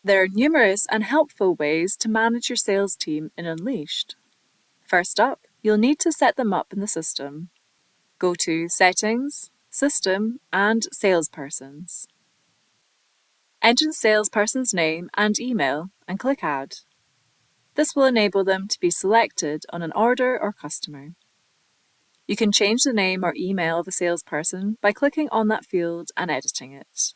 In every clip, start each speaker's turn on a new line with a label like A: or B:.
A: There are numerous and helpful ways to manage your sales team in Unleashed. First up, you'll need to set them up in the system. Go to Settings, System, and Salespersons. Enter the salesperson's name and email and click Add. This will enable them to be selected on an order or customer. You can change the name or email of a salesperson by clicking on that field and editing it.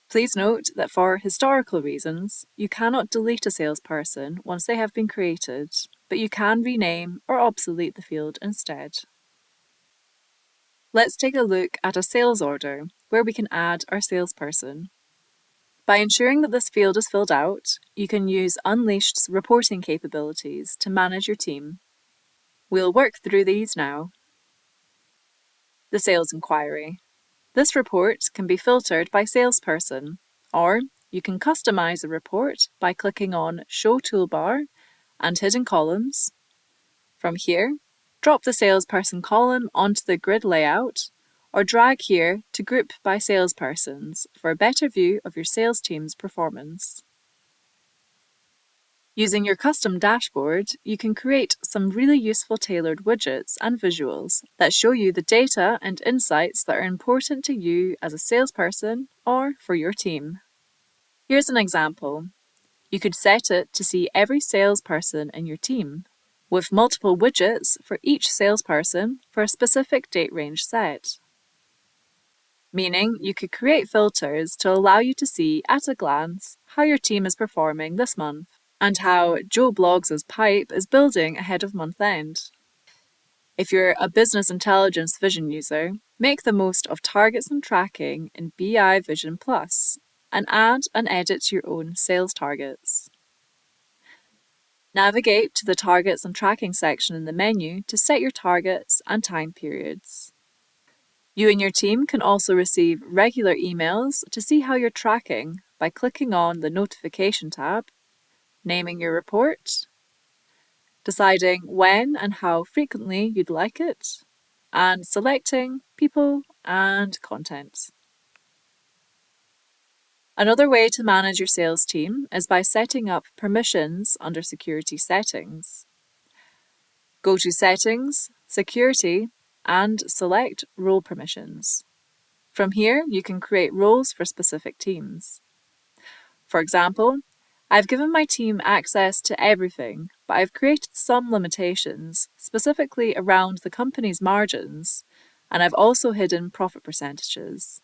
A: Please note that for historical reasons, you cannot delete a salesperson once they have been created, but you can rename or obsolete the field instead. Let's take a look at a sales order where we can add our salesperson. By ensuring that this field is filled out, you can use Unleashed's reporting capabilities to manage your team. We'll work through these now. The sales inquiry. This report can be filtered by salesperson, or you can customize a report by clicking on Show Toolbar and Hidden Columns. From here, drop the salesperson column onto the grid layout, or drag here to group by salespersons for a better view of your sales team's performance. Using your custom dashboard, you can create some really useful tailored widgets and visuals that show you the data and insights that are important to you as a salesperson or for your team. Here's an example. You could set it to see every salesperson in your team, with multiple widgets for each salesperson for a specific date range set. Meaning you could create filters to allow you to see at a glance how your team is performing this month and how Joe Bloggs' pipe is building ahead of month end. If you're a business intelligence vision user, make the most of targets and tracking in BI Vision Plus and add and edit your own sales targets. Navigate to the Targets and Tracking section in the menu to set your targets and time periods. You and your team can also receive regular emails to see how you're tracking by clicking on the Notification tab, naming your report, deciding when and how frequently you'd like it, and selecting People and Content. Another way to manage your sales team is by setting up permissions under Security Settings. Go to Settings, Security, and select Role Permissions. From here, you can create roles for specific teams. For example, I've given my team access to everything, but I've created some limitations, specifically around the company's margins, and I've also hidden profit percentages.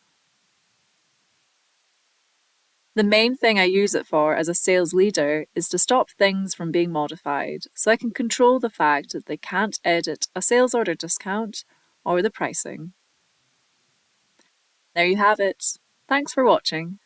A: The main thing I use it for as a sales leader is to stop things from being modified, so I can control the fact that they can't edit a sales order discount or the pricing. There you have it. Thanks for watching.